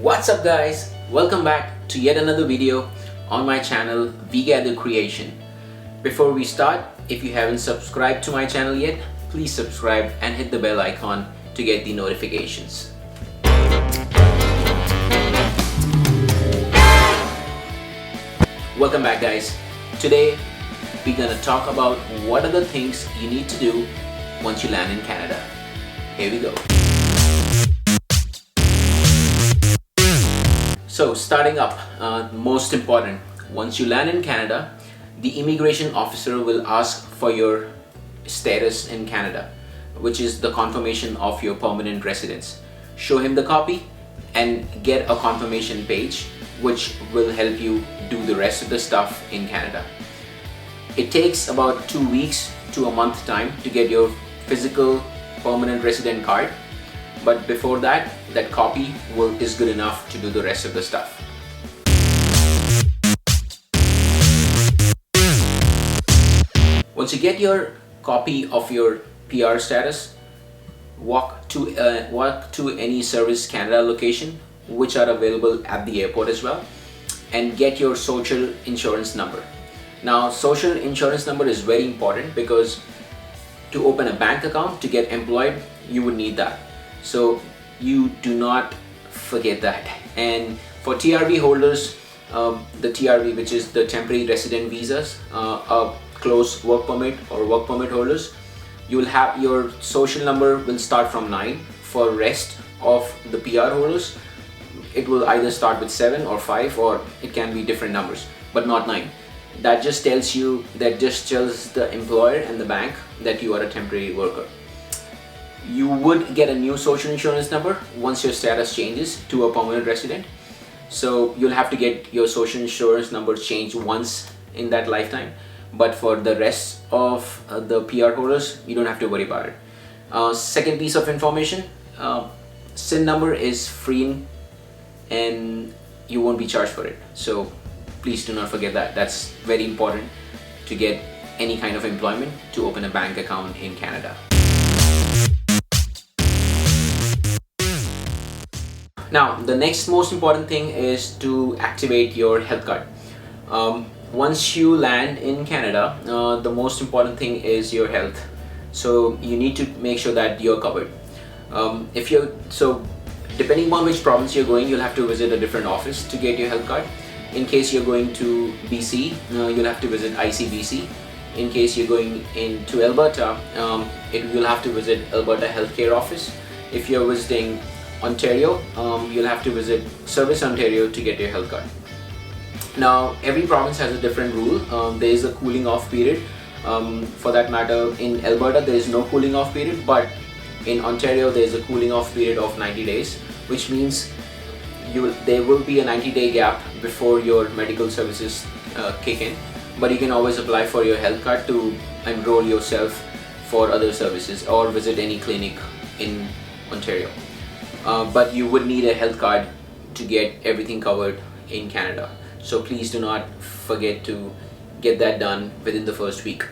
What's up guys, welcome back to yet another video on my channel Gather Creation. Before we start, if you haven't subscribed to my channel yet, please subscribe and hit the bell icon to get the notifications. Welcome back guys. Today we're gonna talk about what are the things you need to do once you land in Canada. Here we go. So starting up, most important, once you land in Canada, the immigration officer will ask for your status in Canada, which is the confirmation of your permanent residence. Show him the copy and get a confirmation page, which will help you do the rest of the stuff in Canada. It takes about 2 weeks to a month time to get your physical permanent resident card. But before that, that copy is good enough to do the rest of the stuff. Once you get your copy of your PR status, walk to any Service Canada location, which are available at the airport as well, and get your social insurance number. Now, social insurance number is very important because to open a bank account, to get employed, you would need that. So you do not forget that. And for TRV holders, the TRV, which is the temporary resident visas, close work permit or work permit holders, you will have your social number will start from 9. For rest of the PR holders, it will either start with 7 or 5, or it can be different numbers, but not 9. That just tells the employer and the bank that you are a temporary worker. You would get a new social insurance number once your status changes to a permanent resident. So you'll have to get your social insurance number changed once in that lifetime. But for the rest of the PR holders, you don't have to worry about it. Second piece of information, SIN number is free and you won't be charged for it. So please do not forget that. That's very important to get any kind of employment to open a bank account in Canada. Now, the next most important thing is to activate your health card. Once you land in Canada, the most important thing is your health. So you need to make sure that you're covered. Depending on which province you're going, you'll have to visit a different office to get your health card. In case you're going to BC, you'll have to visit ICBC. In case you're going into Alberta, you'll have to visit Alberta Healthcare Office. If you're visiting Ontario, you'll have to visit Service Ontario to get your health card. Now, every province has a different rule. There is a cooling off period. For that matter, in Alberta there is no cooling off period, but in Ontario there is a cooling off period of 90 days, which means there will be a 90-day gap before your medical services kick in. But you can always apply for your health card to enroll yourself for other services or visit any clinic in Ontario. But you would need a health card to get everything covered in Canada. So please do not forget to get that done within the first week.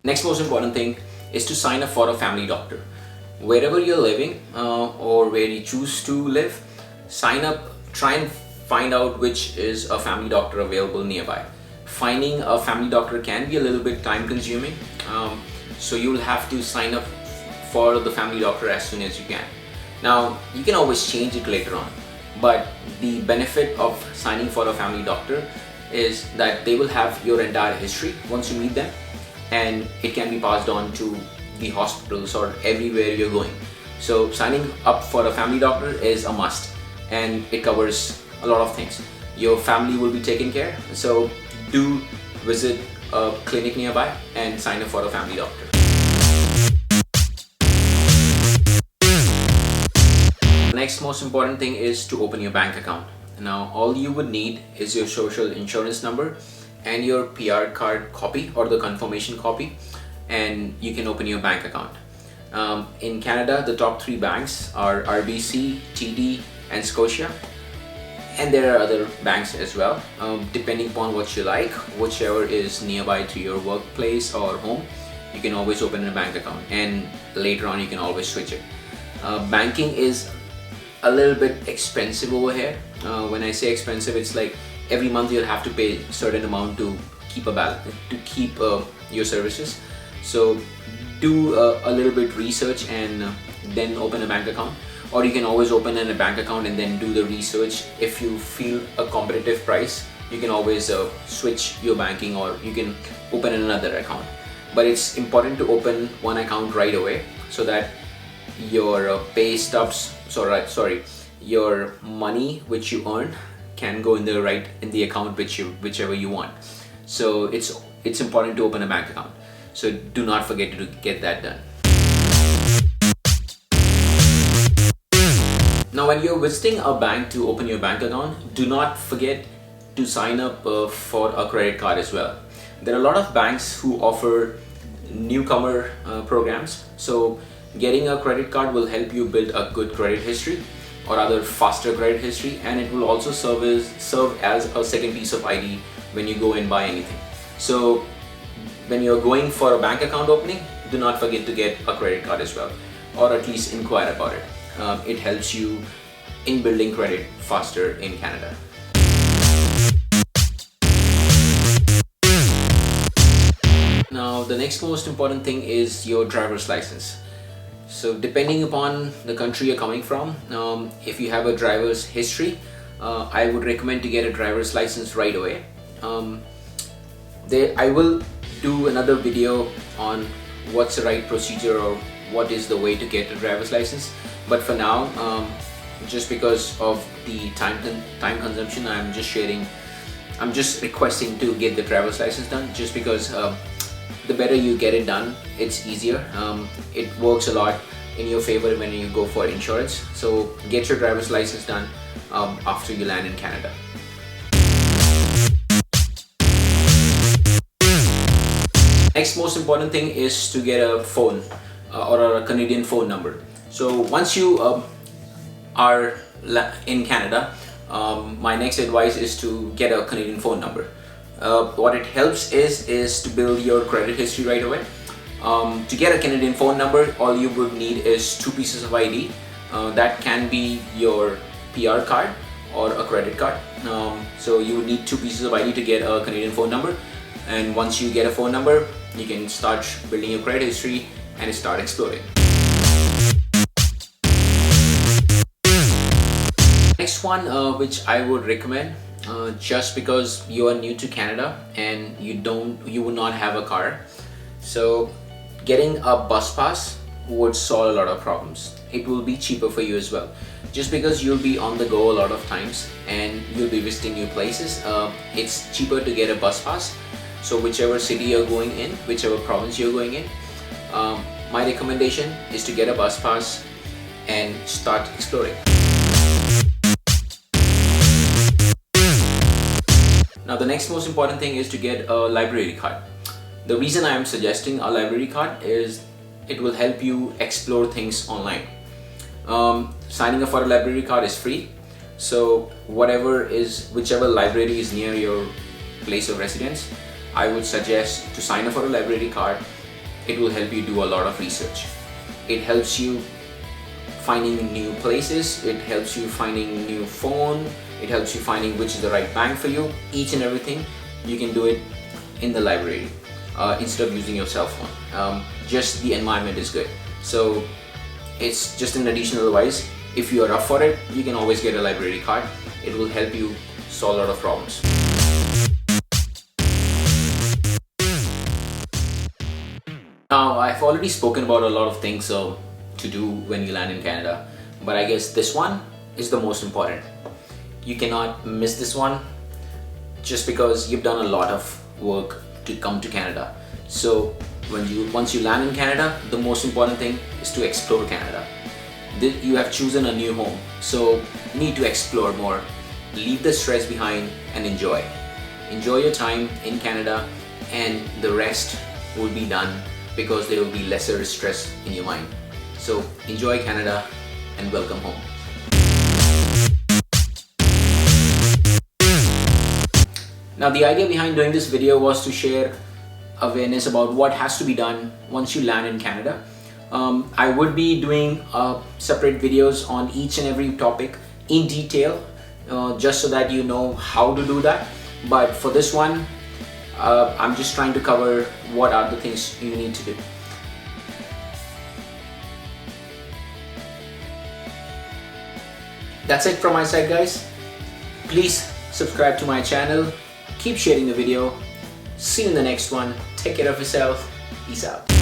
Next most important thing is to sign up for a family doctor. Wherever you're living or where you choose to live, sign up, try and find out which is a family doctor available nearby. Finding a family doctor can be a little bit time consuming, so you'll have to sign up for the family doctor as soon as you can. Now, you can always change it later on, but the benefit of signing for a family doctor is that they will have your entire history once you meet them, and it can be passed on to the hospitals or everywhere you're going. So signing up for a family doctor is a must, and it covers a lot of things. Your family will be taken care, so do visit a clinic nearby and sign up for a family doctor. Next most important thing is to open your bank account. Now, all you would need is your social insurance number and your PR card copy or the confirmation copy, and you can open your bank account. In Canada, the top 3 banks are RBC, TD, and Scotia, and there are other banks as well. Depending upon what you like, whichever is nearby to your workplace or home, you can always open a bank account, and later on you can always switch it. Banking is a little bit expensive over here. When I say expensive, it's like every month you'll have to pay a certain amount to keep your services. So do a little bit research and then open a bank account. Or you can always open a bank account and then do the research. If you feel a competitive price, you can always switch your banking, or you can open another account. But it's important to open one account right away so that your pay stubs, your money which you earn can go in the account whichever you want. So it's important to open a bank account. So do not forget to get that done. Now, when you're visiting a bank to open your bank account, do not forget to sign up for a credit card as well. There are a lot of banks who offer newcomer programs. So getting a credit card will help you build a good credit history, or rather faster credit history, and it will also serve as a second piece of ID when you go and buy anything. So when you're going for a bank account opening, do not forget to get a credit card as well, or at least inquire about it. It helps you in building credit faster in Canada. Now, the next most important thing is your driver's license. So depending upon the country you're coming from, if you have a driver's history, I would recommend to get a driver's license right away. I will do another video on what's the right procedure or what is the way to get a driver's license. But for now, just because of the time consumption, I'm just requesting to get the driver's license done, just because the better you get it done, it's easier. It works a lot in your favor when you go for insurance. So get your driver's license done after you land in Canada. Next most important thing is to get a phone or a Canadian phone number. So once you are in Canada, my next advice is to get a Canadian phone number. What it helps is to build your credit history right away. To get a Canadian phone number, all you would need is 2 pieces of ID. That can be your PR card or a credit card. So you would need 2 pieces of ID to get a Canadian phone number. And once you get a phone number, you can start building your credit history and start exploring. Next one, which I would recommend, just because you are new to Canada and you will not have a car. So getting a bus pass would solve a lot of problems. It will be cheaper for you as well. Just because you'll be on the go a lot of times and you'll be visiting new places, it's cheaper to get a bus pass. So whichever city you're going in, whichever province you're going in, my recommendation is to get a bus pass and start exploring. Now, the next most important thing is to get a library card. The reason I am suggesting a library card is it will help you explore things online. Signing up for a library card is free. So whichever library is near your place of residence, I would suggest to sign up for a library card. It will help you do a lot of research. It helps you finding new places, it helps you finding new phone, it helps you finding which is the right bank for you. Each and everything, you can do it in the library instead of using your cell phone. Just the environment is good. So it's just an additional advice. If you are up for it, you can always get a library card. It will help you solve a lot of problems. Now, I've already spoken about a lot of things to do when you land in Canada, but I guess this one is the most important. You cannot miss this one just because you've done a lot of work to come to Canada. So once you land in Canada, the most important thing is to explore Canada. You have chosen a new home, so you need to explore more. Leave the stress behind and enjoy. Enjoy your time in Canada, and the rest will be done because there will be lesser stress in your mind. So enjoy Canada and welcome home. Now, the idea behind doing this video was to share awareness about what has to be done once you land in Canada. I would be doing separate videos on each and every topic in detail, just so that you know how to do that. But for this one, I'm just trying to cover what are the things you need to do. That's it from my side, guys. Please subscribe to my channel, keep sharing the video. See you in the next one. Take care of yourself. Peace out.